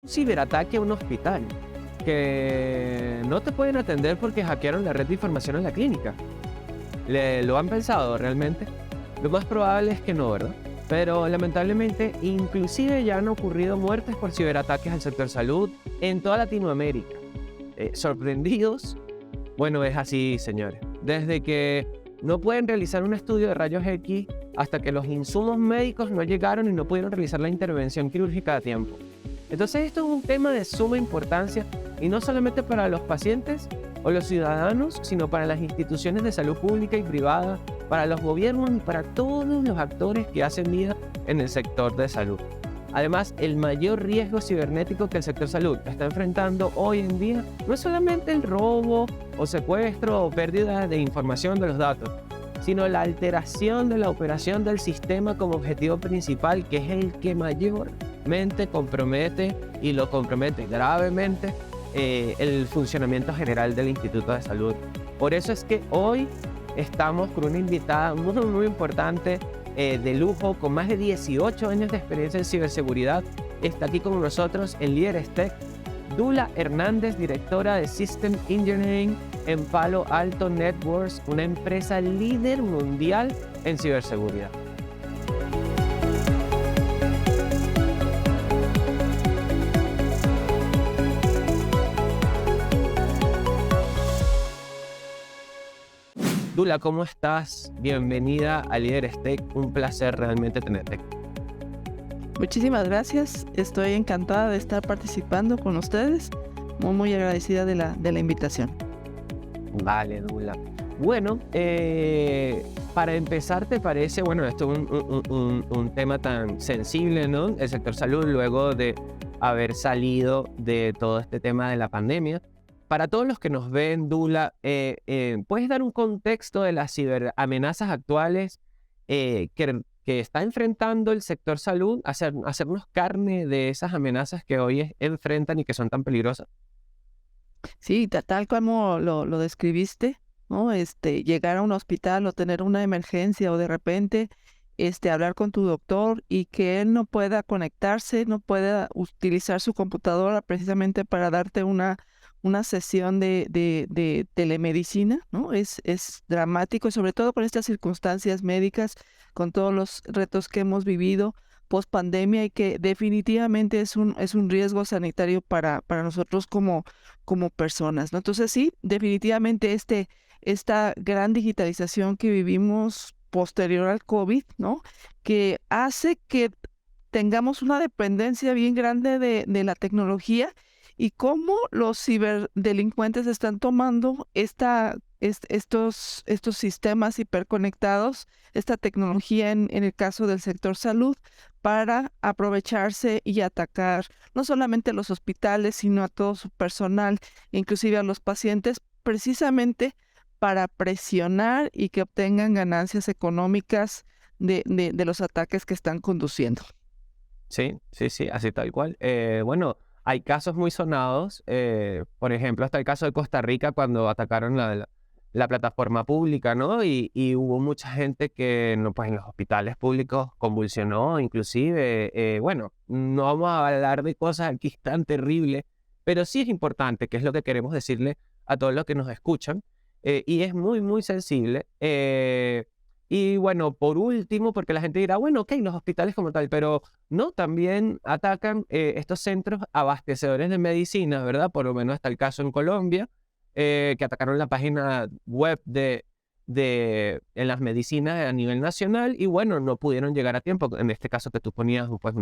Un ciberataque a un hospital, que no te pueden atender porque hackearon la red de información en la clínica. ¿Lo han pensado realmente? Lo más probable es que no, ¿verdad? Pero lamentablemente, inclusive ya han ocurrido muertes por ciberataques al sector salud en toda Latinoamérica. ¿Sorprendidos? Bueno, es así, señores. Desde que no pueden realizar un estudio de rayos X hasta que los insumos médicos no llegaron y no pudieron realizar la intervención quirúrgica a tiempo. Entonces esto es un tema de suma importancia y no solamente para los pacientes o los ciudadanos, sino para las instituciones de salud pública y privada, para los gobiernos y para todos los actores que hacen vida en el sector de salud. Además, el mayor riesgo cibernético que el sector salud está enfrentando hoy en día no es solamente el robo o secuestro o pérdida de información de los datos, sino la alteración de la operación del sistema como objetivo principal, que es el que mayormente compromete y lo compromete gravemente el funcionamiento general del Instituto de Salud. Por eso es que hoy estamos con una invitada muy importante, de lujo, con más de 18 años de experiencia en ciberseguridad. Está aquí con nosotros en Líderes Tech, Dula Hernández, directora de System Engineering en Palo Alto Networks, una empresa líder mundial en ciberseguridad. Dula, ¿cómo estás? Bienvenida a Líderes Tech, un placer realmente tenerte. Muchísimas gracias, estoy encantada de estar participando con ustedes, muy agradecida de la invitación. Vale, Dula. Bueno, para empezar, ¿te parece? Bueno, esto es un tema tan sensible, ¿no? El sector salud, luego de haber salido de todo este tema de la pandemia. Para todos los que nos ven, Dula, ¿puedes dar un contexto de las ciberamenazas actuales que está enfrentando el sector salud? Hacernos carne de esas amenazas que hoy enfrentan y que son tan peligrosas. Sí, tal como lo describiste, ¿no? Llegar a un hospital o tener una emergencia o de repente hablar con tu doctor y que él no pueda conectarse, no pueda utilizar su computadora precisamente para darte una sesión de telemedicina, ¿no? Es dramático, y sobre todo con estas circunstancias médicas, con todos los retos que hemos vivido post pandemia y que definitivamente es un riesgo sanitario para nosotros como personas, ¿no? Entonces sí, definitivamente esta gran digitalización que vivimos posterior al COVID, ¿no? Que hace que tengamos una dependencia bien grande de la tecnología y cómo los ciberdelincuentes están tomando estos sistemas hiperconectados, esta tecnología en el caso del sector salud, para aprovecharse y atacar no solamente a los hospitales, sino a todo su personal, inclusive a los pacientes, precisamente para presionar y que obtengan ganancias económicas de los ataques que están conduciendo. Sí, sí, sí, así tal cual. Bueno, hay casos muy sonados, por ejemplo, hasta el caso de Costa Rica cuando atacaron la plataforma pública, ¿no? Y hubo mucha gente que no, pues, en los hospitales públicos convulsionó, inclusive. Bueno, no vamos a hablar de cosas aquí tan terribles, pero sí es importante, que es lo que queremos decirle a todos los que nos escuchan, y es muy sensible. Y bueno, por último, porque la gente dirá, bueno, ok, los hospitales como tal, pero no, también atacan estos centros abastecedores de medicinas, ¿verdad? Por lo menos está el caso en Colombia, que atacaron la página web en las medicinas a nivel nacional y bueno, no pudieron llegar a tiempo. En este caso que tú ponías pues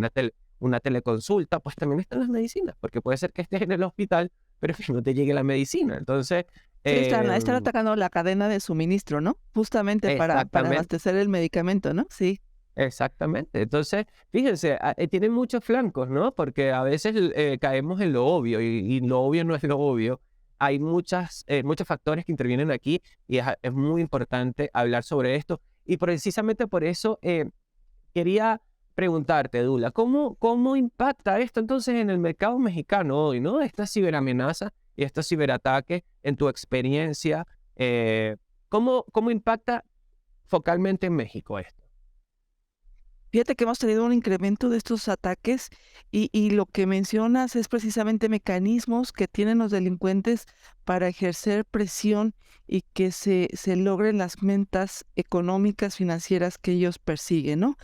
una teleconsulta, pues también están las medicinas, porque puede ser que estés en el hospital, pero que no te llegue la medicina. Entonces, Sí, están, eh, están atacando la cadena de suministro, ¿no? Justamente para exactamente. abastecer el medicamento, ¿no? Sí. Exactamente. Entonces, fíjense, tiene muchos flancos, ¿no? Porque a veces caemos en lo obvio y lo obvio no es lo obvio. Hay muchos factores que intervienen aquí y es muy importante hablar sobre esto. Y precisamente por eso quería preguntarte, Dula, ¿cómo impacta esto entonces en el mercado mexicano hoy, ¿no? Esta ciberamenaza y estos ciberataques, en tu experiencia, ¿cómo impacta focalmente en México esto? Fíjate que hemos tenido un incremento de estos ataques y lo que mencionas es precisamente mecanismos que tienen los delincuentes para ejercer presión y que se logren las metas económicas, financieras que ellos persiguen, ¿no?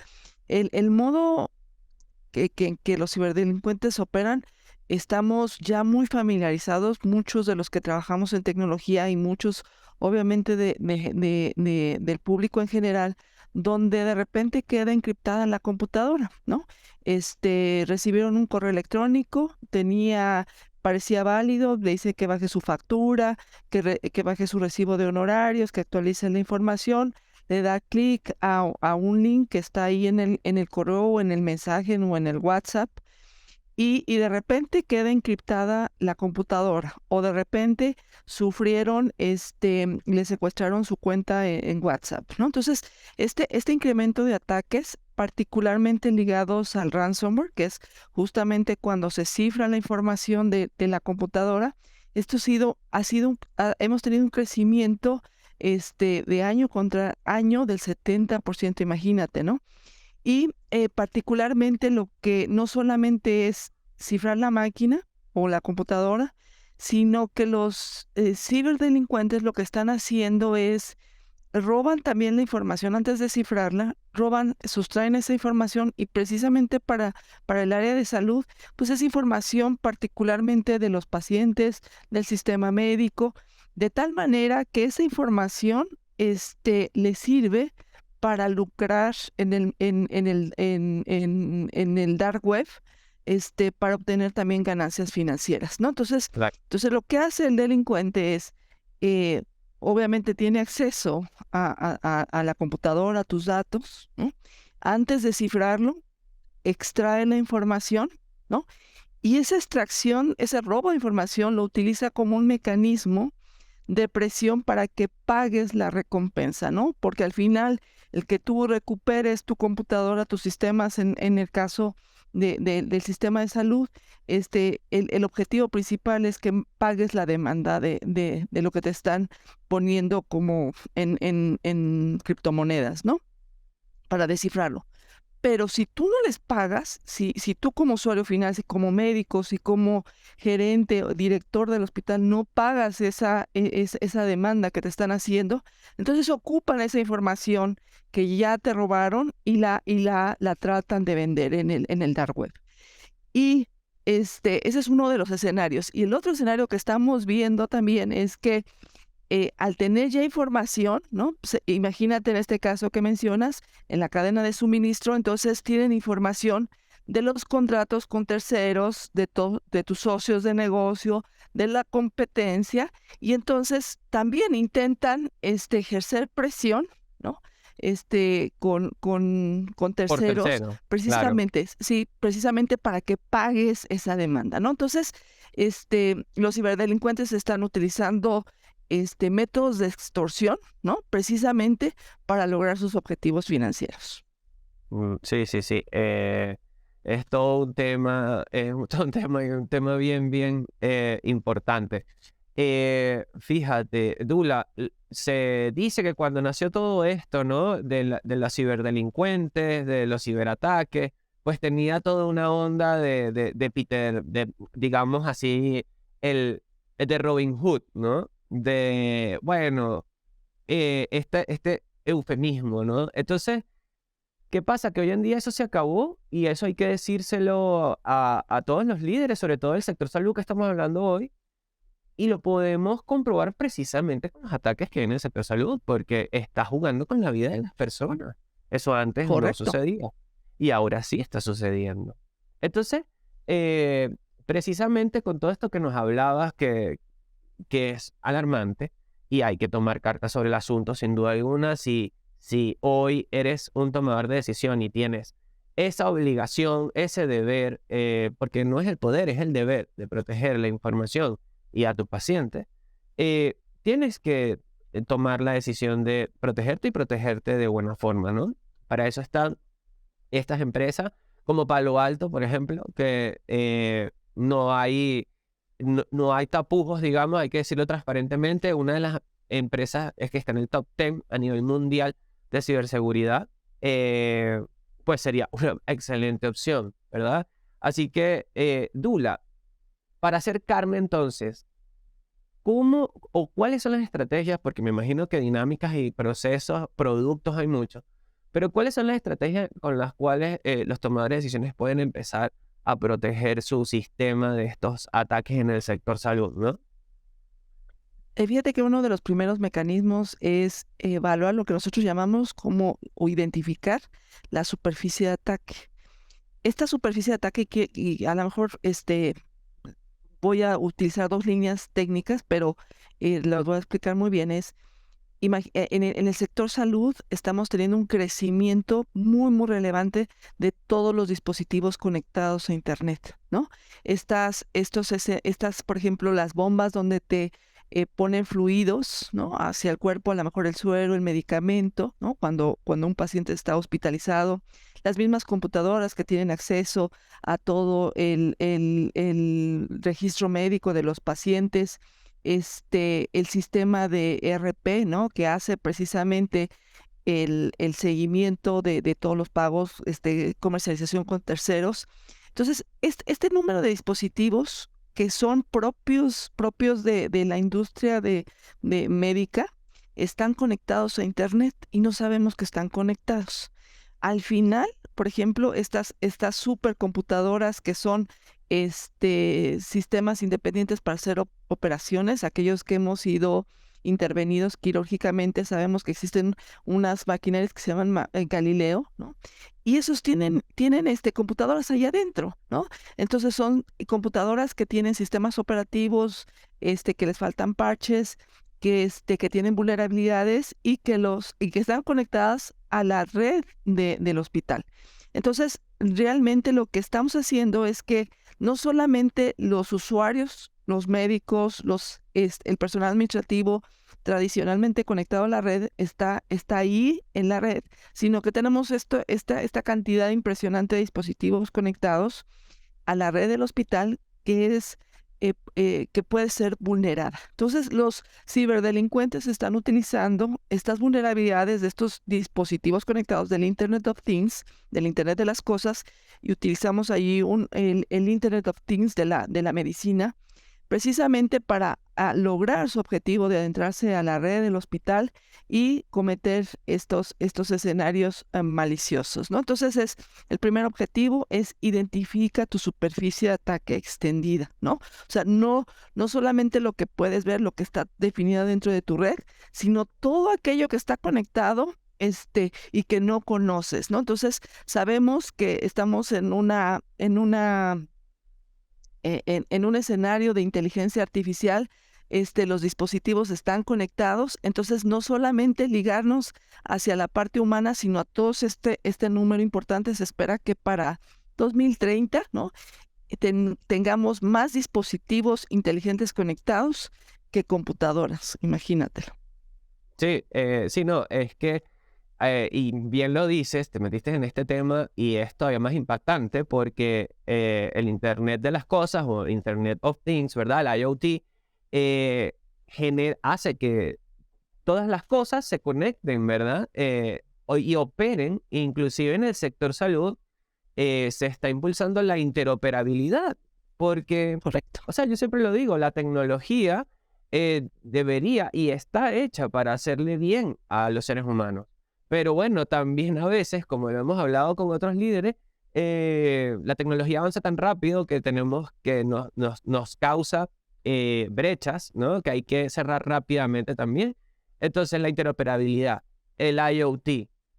El modo en que los ciberdelincuentes operan, estamos ya muy familiarizados, muchos de los que trabajamos en tecnología y muchos, obviamente, del público en general, donde de repente queda encriptada la computadora, ¿no? Recibieron un correo electrónico, parecía válido, le dice que baje su factura, que baje su recibo de honorarios, que actualice la información, le da clic a un link que está ahí en el correo o en el mensaje o en el WhatsApp y de repente queda encriptada la computadora o de repente sufrieron, le secuestraron su cuenta en WhatsApp, ¿no? Entonces, este incremento de ataques, particularmente ligados al ransomware, que es justamente cuando se cifra la información de la computadora, hemos tenido un crecimiento de año contra año del 70%, imagínate, ¿no? Y particularmente lo que no solamente es cifrar la máquina o la computadora, sino que los ciberdelincuentes lo que están haciendo es roban también la información antes de cifrarla, sustraen esa información y precisamente para el área de salud, pues es información particularmente de los pacientes, del sistema médico, de tal manera que esa información le sirve para lucrar en el dark web, para obtener también ganancias financieras, ¿no? Claro. Entonces lo que hace el delincuente es, obviamente tiene acceso a la computadora, a tus datos, ¿no? Antes de cifrarlo, extrae la información, ¿no? Y esa extracción, ese robo de información lo utiliza como un mecanismo de presión para que pagues la recompensa, ¿no? Porque al final, el que tú recuperes tu computadora, tus sistemas, en el caso del sistema de salud, el objetivo principal es que pagues la demanda de lo que te están poniendo como en criptomonedas, ¿no? Para descifrarlo. Pero si tú no les pagas, si tú como usuario final, si como médico, si como gerente o director del hospital no pagas esa demanda que te están haciendo, entonces ocupan esa información que ya te robaron y la tratan de vender en el dark web. Y ese es uno de los escenarios. Y el otro escenario que estamos viendo también es que al tener ya información, ¿no? Imagínate en este caso que mencionas, en la cadena de suministro, entonces tienen información de los contratos con terceros, de tus socios de negocio, de la competencia, y entonces también intentan ejercer presión, ¿no? Con Por terceros, tercero, claro. precisamente, sí, precisamente para que pagues esa demanda, ¿no? Entonces, los ciberdelincuentes están utilizando métodos de extorsión, ¿no? Precisamente para lograr sus objetivos financieros. Sí, sí, sí. Es todo un tema, es todo un tema y un tema bien, bien importante. Fíjate, Dula, se dice que cuando nació todo esto, ¿no? De los ciberdelincuentes, de los ciberataques, pues tenía toda una onda de Peter, digamos así, el de Robin Hood, ¿no? Bueno, este eufemismo, ¿no? Entonces, ¿qué pasa? Que hoy en día eso se acabó y eso hay que decírselo a todos los líderes, sobre todo el sector salud que estamos hablando hoy, y lo podemos comprobar precisamente con los ataques que hay en el sector salud, porque está jugando con la vida de las personas. Eso antes no Correcto. sucedía y ahora sí está sucediendo. Entonces, precisamente con todo esto que nos hablabas, que es alarmante y hay que tomar cartas sobre el asunto, sin duda alguna. Si hoy eres un tomador de decisión y tienes esa obligación, ese deber, porque no es el poder, es el deber de proteger la información y a tu paciente, tienes que tomar la decisión de protegerte y protegerte de buena forma, ¿no? Para eso están estas empresas como Palo Alto, por ejemplo, que no hay tapujos, digamos, hay que decirlo transparentemente. Una de las empresas es que está en el top 10 a nivel mundial de ciberseguridad. pues sería una excelente opción, ¿verdad? Así que, Dula, para acercarme entonces, ¿cómo o cuáles son las estrategias? Porque me imagino que dinámicas y procesos, productos hay muchos, pero ¿cuáles son las estrategias con las cuales los tomadores de decisiones pueden empezar a proteger su sistema de estos ataques en el sector salud, ¿no? Fíjate que uno de los primeros mecanismos es evaluar lo que nosotros llamamos como o identificar la superficie de ataque. Esta superficie de ataque y a lo mejor voy a utilizar dos líneas técnicas, pero las voy a explicar muy bien. En el sector salud estamos teniendo un crecimiento muy, muy relevante de todos los dispositivos conectados a Internet, ¿no? Por ejemplo, las bombas donde te ponen fluidos, ¿no? Hacia el cuerpo, a lo mejor el suero, el medicamento, ¿no? Cuando un paciente está hospitalizado. Las mismas computadoras que tienen acceso a todo el registro médico de los pacientes, el sistema de ERP, ¿no? Que hace precisamente el seguimiento de todos los pagos, comercialización con terceros. Entonces, este número de dispositivos que son propios de la industria de médica, están conectados a Internet y no sabemos que están conectados. Al final, por ejemplo, estas supercomputadoras que son sistemas independientes para hacer operaciones, aquellos que hemos sido intervenidos quirúrgicamente, sabemos que existen unas maquinarias que se llaman Galileo, ¿no? Y esos tienen computadoras allá adentro, ¿no? Entonces son computadoras que tienen sistemas operativos, que les faltan parches, que tienen vulnerabilidades y que están conectadas a la red del hospital. Entonces, realmente lo que estamos haciendo es que no solamente los usuarios, los médicos, el personal administrativo tradicionalmente conectado a la red está ahí en la red, sino que tenemos esta cantidad impresionante de dispositivos conectados a la red del hospital que puede ser vulnerada. Entonces, los ciberdelincuentes están utilizando estas vulnerabilidades de estos dispositivos conectados del Internet of Things, del Internet de las cosas, y utilizamos allí el Internet of Things de la medicina, precisamente para lograr su objetivo de adentrarse a la red del hospital y cometer estos escenarios maliciosos, ¿no? Entonces, el primer objetivo es identifica tu superficie de ataque extendida, ¿no? O sea, no solamente lo que puedes ver, lo que está definido dentro de tu red, sino todo aquello que está conectado y que no conoces, ¿no? Entonces, sabemos que estamos en un escenario de inteligencia artificial. Los dispositivos están conectados, entonces no solamente ligarnos hacia la parte humana, sino a todos este número importante. Se espera que para 2030, ¿no? Tengamos más dispositivos inteligentes conectados que computadoras, imagínatelo. Sí, sí, no, es que, y bien lo dices, te metiste en este tema y es todavía más impactante porque el Internet de las cosas o Internet of Things, ¿verdad? El IoT, eh, hace que todas las cosas se conecten, ¿verdad? Y operen, inclusive en el sector salud, se está impulsando la interoperabilidad, porque, Correcto. o sea, yo siempre lo digo, la tecnología debería y está hecha para hacerle bien a los seres humanos. Pero bueno, también a veces, como lo hemos hablado con otros líderes, la tecnología avanza tan rápido que nos causa brechas, ¿no? Que hay que cerrar rápidamente también. Entonces, la interoperabilidad, el IoT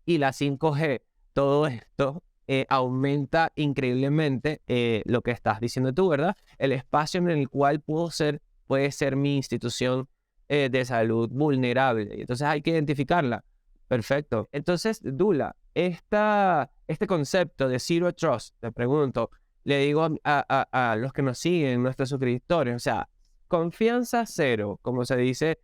y la 5G, todo esto aumenta increíblemente lo que estás diciendo tú, ¿verdad? El espacio en el cual puede ser mi institución de salud vulnerable. Entonces hay que identificarla. Perfecto. Entonces, Dula, este concepto de Zero Trust, te pregunto, le digo a los que nos siguen, nuestros suscriptores, o sea, confianza cero, como se dice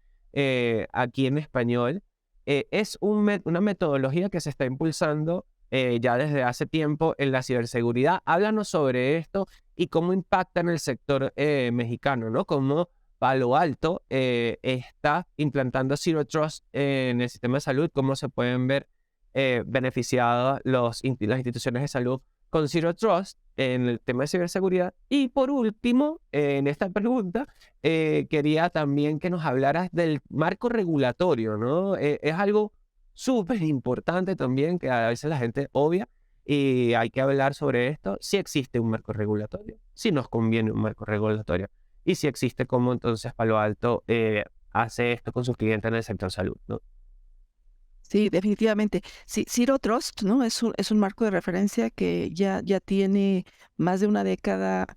aquí en español, es una metodología que se está impulsando ya desde hace tiempo en la ciberseguridad. Háblanos sobre esto y cómo impacta en el sector mexicano, ¿no? Cómo Palo Alto está implantando Zero Trust en el sistema de salud, cómo se pueden ver beneficiado las instituciones de salud con Zero Trust en el tema de ciberseguridad. Y por último, en esta pregunta, quería también que nos hablaras del marco regulatorio, ¿no? Es algo súper importante también que a veces la gente obvia y hay que hablar sobre esto. Si existe un marco regulatorio, si nos conviene un marco regulatorio y si existe, cómo entonces Palo Alto hace esto con sus clientes en el sector salud, ¿no? Sí, definitivamente. Sí, Zero Trust, ¿no? Es un marco de referencia que ya tiene más de una década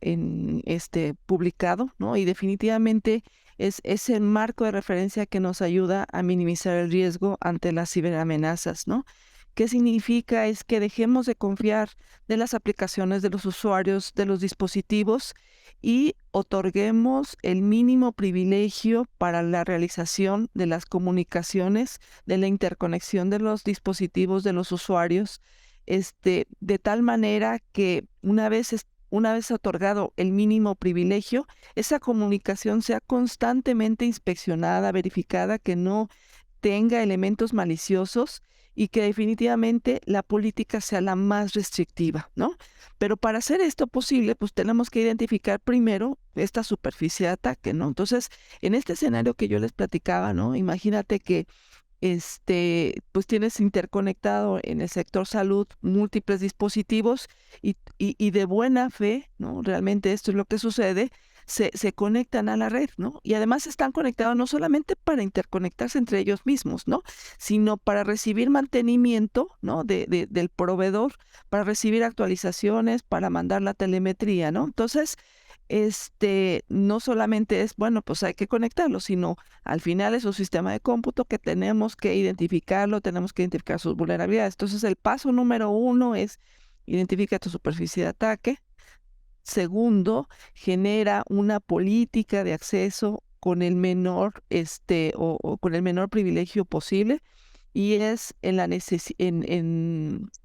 publicado, ¿no? Y definitivamente es ese marco de referencia que nos ayuda a minimizar el riesgo ante las ciberamenazas, ¿no? ¿Qué significa? Es que dejemos de confiar de las aplicaciones de los usuarios, de los dispositivos y otorguemos el mínimo privilegio para la realización de las comunicaciones, de la interconexión de los dispositivos de los usuarios, de tal manera que una vez otorgado el mínimo privilegio, esa comunicación sea constantemente inspeccionada, verificada, que no tenga elementos maliciosos y que definitivamente la política sea la más restrictiva, ¿no? Pero para hacer esto posible, pues tenemos que identificar primero esta superficie de ataque, ¿no? Entonces, en este escenario que yo les platicaba, ¿no? Imagínate que pues tienes interconectado en el sector salud múltiples dispositivos y de buena fe, ¿no? Realmente esto es lo que sucede, se conectan a la red, ¿no? Y además están conectados no solamente para interconectarse entre ellos mismos, ¿no? Sino para recibir mantenimiento, ¿no? Del proveedor, para recibir actualizaciones, para mandar la telemetría, ¿no? Entonces, no solamente es, bueno, pues hay que conectarlo, sino al final es un sistema de cómputo que tenemos que identificarlo, tenemos que identificar sus vulnerabilidades. Entonces, el paso número 1 es identifica tu superficie de ataque. Segundo, genera una política de acceso con el menor, o con el menor privilegio posible. Y es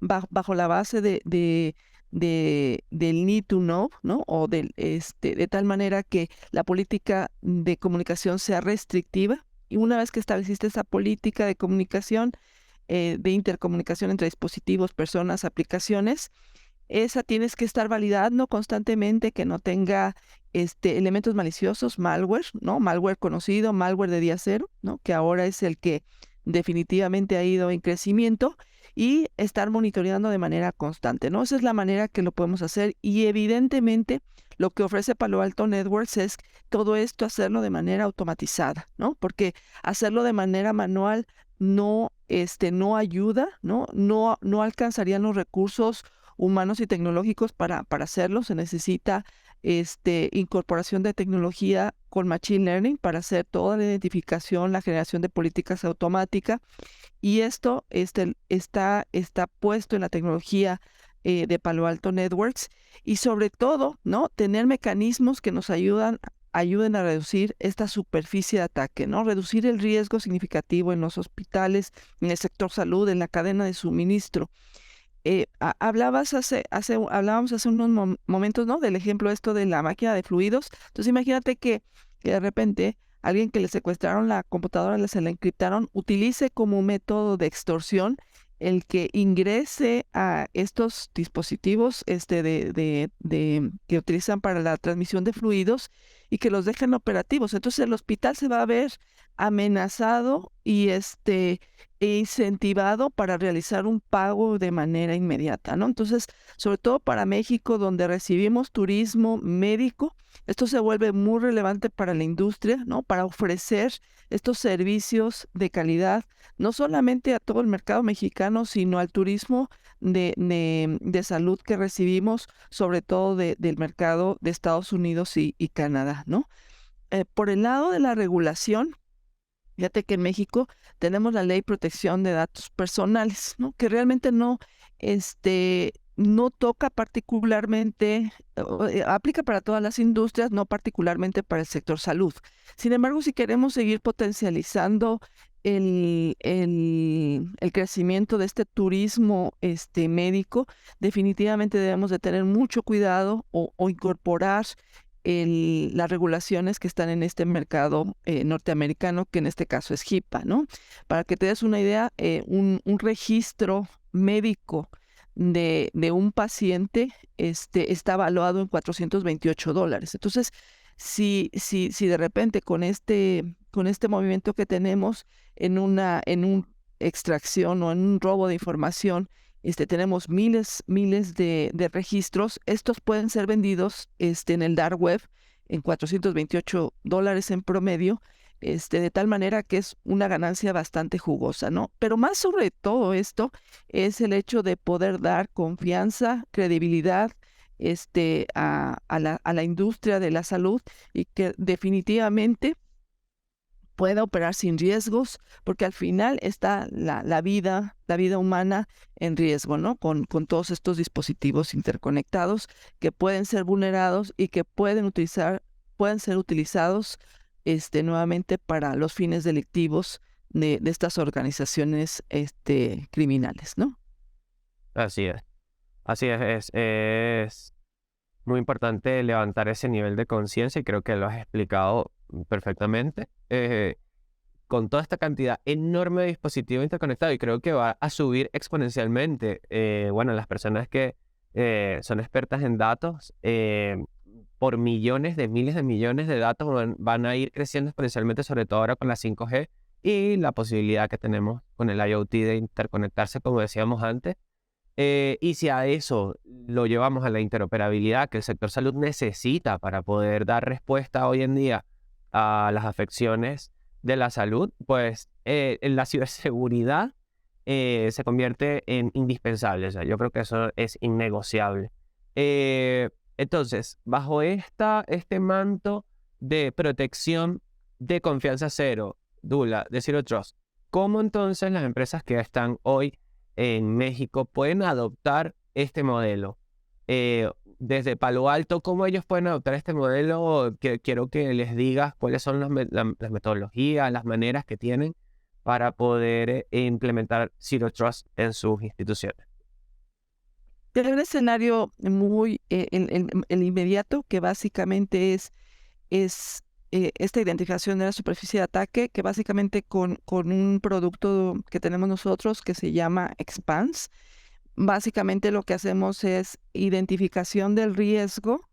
bajo la base del need to know, ¿no? O de tal manera que la política de comunicación sea restrictiva. Y una vez que estableciste esa política de comunicación, de intercomunicación entre dispositivos, personas, aplicaciones, esa tienes que estar validando constantemente que no tenga elementos maliciosos, malware, ¿no? Malware conocido, malware de día cero, ¿no? Que ahora es el que definitivamente ha ido en crecimiento, y estar monitoreando de manera constante, ¿no? Esa es la manera que lo podemos hacer, y evidentemente lo que ofrece Palo Alto Networks es todo esto hacerlo de manera automatizada, ¿no? Porque hacerlo de manera manual no ayuda, ¿no? No alcanzarían los recursos humanos y tecnológicos para hacerlo. Se necesita incorporación de tecnología con Machine Learning para hacer toda la identificación, la generación de políticas automática, y esto está puesto en la tecnología de Palo Alto Networks, y sobre todo, ¿no? Tener mecanismos que nos ayuden a reducir esta superficie de ataque, ¿no? Reducir el riesgo significativo en los hospitales, en el sector salud, en la cadena de suministro. Hablábamos hace unos momentos, ¿no? Del ejemplo esto de la máquina de fluidos. Entonces imagínate que de repente alguien que le secuestraron la computadora, se la encriptaron, utilice como método de extorsión el que ingrese a estos dispositivos que utilizan para la transmisión de fluidos, y que los dejen operativos. Entonces el hospital se va a ver amenazado e incentivado para realizar un pago de manera inmediata, ¿no? Entonces, sobre todo para México, donde recibimos turismo médico, esto se vuelve muy relevante para la industria, ¿no? Para ofrecer estos servicios de calidad, no solamente a todo el mercado mexicano, sino al turismo de salud que recibimos, sobre todo del mercado de Estados Unidos y Canadá, ¿no? Por el lado de la regulación, fíjate que en México tenemos la Ley de Protección de Datos Personales, ¿no? Que realmente no toca particularmente, aplica para todas las industrias, no particularmente para el sector salud. Sin embargo, si queremos seguir potencializando el crecimiento de este turismo médico, definitivamente debemos de tener mucho cuidado o incorporar las regulaciones que están en este mercado norteamericano, que en este caso es HIPAA, ¿no? Para que te des una idea, un registro médico de un paciente está valuado en $428. Entonces, si de repente con este movimiento que tenemos en una extracción o en un robo de información, tenemos miles de registros, estos pueden ser vendidos en el dark web en $428 en promedio, de tal manera que es una ganancia bastante jugosa, ¿no? Pero más sobre todo esto es el hecho de poder dar confianza, credibilidad, a la industria de la salud, y que definitivamente pueda operar sin riesgos, porque al final está la vida humana en riesgo, ¿no? Con todos estos dispositivos interconectados que pueden ser vulnerados y que pueden ser utilizados nuevamente para los fines delictivos de estas organizaciones criminales, ¿no? Así es. Así es muy importante levantar ese nivel de conciencia y creo que lo has explicado perfectamente. Con toda esta cantidad enorme de dispositivos interconectados, y creo que va a subir exponencialmente. Bueno, las personas que son expertas en datos, por millones de miles de millones de datos van a ir creciendo exponencialmente, sobre todo ahora con la 5G y la posibilidad que tenemos con el IoT de interconectarse, como decíamos antes. Y si a eso lo llevamos a la interoperabilidad que el sector salud necesita para poder dar respuesta hoy en día a las afecciones de la salud, pues en la ciberseguridad se convierte en indispensable. O sea, yo creo que eso es innegociable. Entonces, bajo este manto de protección de confianza cero, Dula, de Zero Trust, ¿cómo entonces las empresas que están hoy en México pueden adoptar este modelo? Desde Palo Alto, ¿cómo ellos pueden adoptar este modelo? Quiero que les digas cuáles son las metodologías, las maneras que tienen para poder implementar Zero Trust en sus instituciones. Tiene un escenario muy el inmediato, que básicamente es esta identificación de la superficie de ataque, que básicamente con un producto que tenemos nosotros que se llama Expanse, básicamente lo que hacemos es identificación del riesgo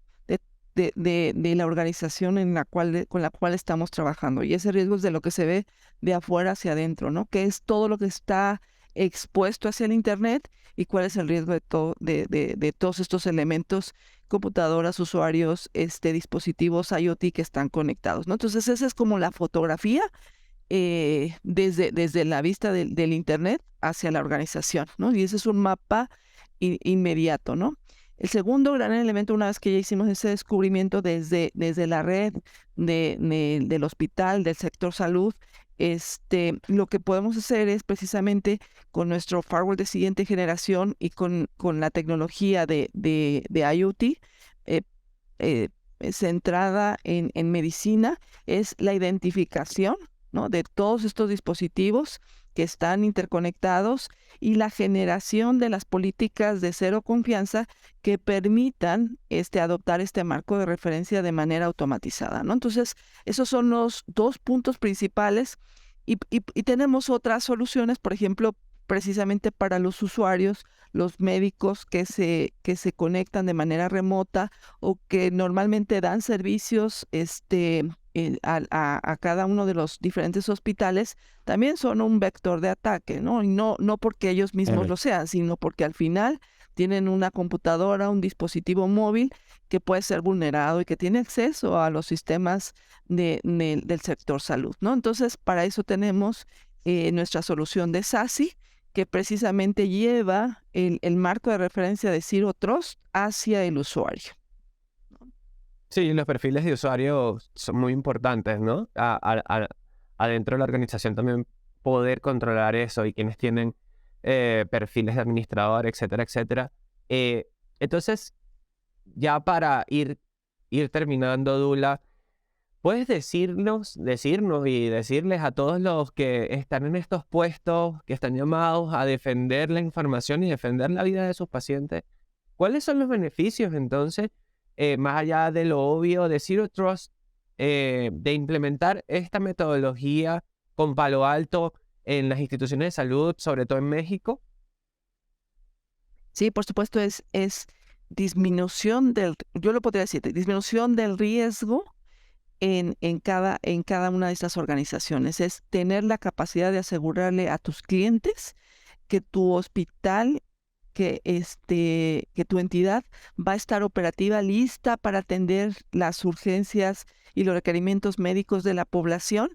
de la organización con la cual estamos trabajando. Y ese riesgo es de lo que se ve de afuera hacia adentro, ¿no? Que es todo lo que está expuesto hacia el Internet, y cuál es el riesgo de todos estos elementos, computadoras, usuarios, dispositivos IoT que están conectados, ¿no? Entonces esa es como la fotografía desde la vista del Internet hacia la organización, ¿no? Y ese es un mapa inmediato, ¿no? El segundo gran elemento, una vez que ya hicimos ese descubrimiento desde la red del hospital, del sector salud, lo que podemos hacer es precisamente con nuestro firewall de siguiente generación y con la tecnología de IoT centrada en medicina, es la identificación, ¿no?, de todos estos dispositivos que están interconectados, y la generación de las políticas de cero confianza que permitan adoptar este marco de referencia de manera automatizada, ¿no? Entonces, esos son los dos puntos principales, y tenemos otras soluciones, por ejemplo, precisamente para los usuarios, los médicos que se conectan de manera remota o que normalmente dan servicios a cada uno de los diferentes hospitales, también son un vector de ataque, ¿no? Y no porque ellos mismos lo sean, sino porque al final tienen una computadora, un dispositivo móvil que puede ser vulnerado y que tiene acceso a los sistemas del sector salud, ¿no? Entonces, para eso tenemos nuestra solución de SASE, que precisamente lleva el marco de referencia de Zero Trust hacia el usuario. Sí, los perfiles de usuario son muy importantes, ¿no? Adentro de la organización también poder controlar eso, y quienes tienen perfiles de administrador, etcétera, etcétera. Entonces, ya para ir terminando, Dula, ¿puedes decirnos y decirles a todos los que están en estos puestos, que están llamados a defender la información y defender la vida de sus pacientes, cuáles son los beneficios entonces más allá de lo obvio de Zero Trust, de implementar esta metodología con Palo Alto en las instituciones de salud, sobre todo en México? Sí, por supuesto, es disminución yo lo podría decir, disminución del riesgo en cada una de estas organizaciones. Es tener la capacidad de asegurarle a tus clientes que tu hospital, que tu entidad va a estar operativa, lista para atender las urgencias y los requerimientos médicos de la población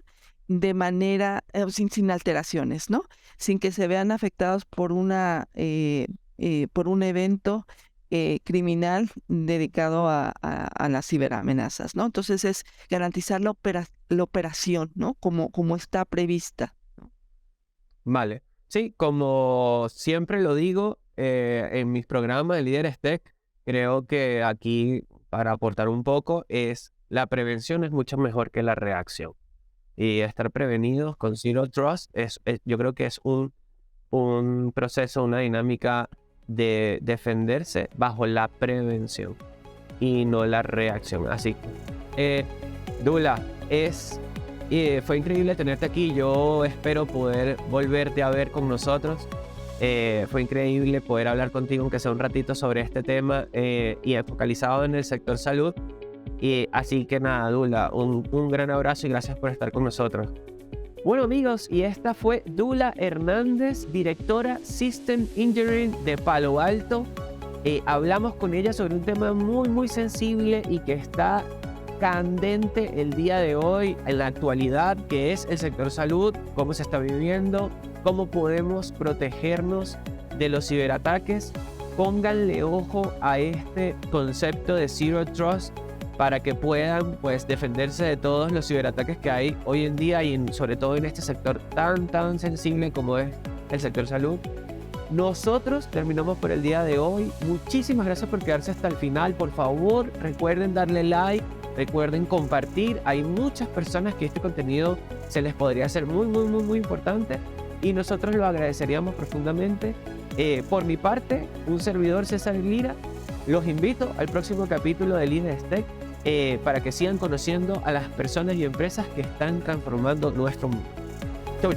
de manera, sin alteraciones, ¿no? Sin que se vean afectados por por un evento criminal dedicado a las ciberamenazas, ¿no? Entonces es garantizar la operación, ¿no? Como está prevista. Vale. Sí, como siempre lo digo en mis programas de Líderes Tech, creo que aquí, para aportar un poco, la prevención es mucho mejor que la reacción. Y estar prevenidos con Zero Trust yo creo que es un proceso, una dinámica de defenderse bajo la prevención y no la reacción. Así que, Dula, fue increíble tenerte aquí. Yo espero poder volverte a ver con nosotros. Fue increíble poder hablar contigo, aunque sea un ratito, sobre este tema y focalizado en el sector salud. Así que nada, Dula, un gran abrazo y gracias por estar con nosotros. Bueno, amigos, y esta fue Dula Hernández, directora System Engineering de Palo Alto. Hablamos con ella sobre un tema muy, muy sensible y que está candente el día de hoy, en la actualidad, que es el sector salud, cómo se está viviendo, cómo podemos protegernos de los ciberataques. Pónganle ojo a este concepto de Zero Trust para que puedan, pues, defenderse de todos los ciberataques que hay hoy en día y sobre todo en este sector tan sensible como es el sector salud. Nosotros terminamos por el día de hoy. Muchísimas gracias por quedarse hasta el final. Por favor, recuerden darle like, recuerden compartir. Hay muchas personas que este contenido se les podría hacer muy importante y nosotros lo agradeceríamos profundamente. Por mi parte, un servidor, César Lira, los invito al próximo capítulo de Líderes Tech para que sigan conociendo a las personas y empresas que están transformando nuestro mundo. Chau.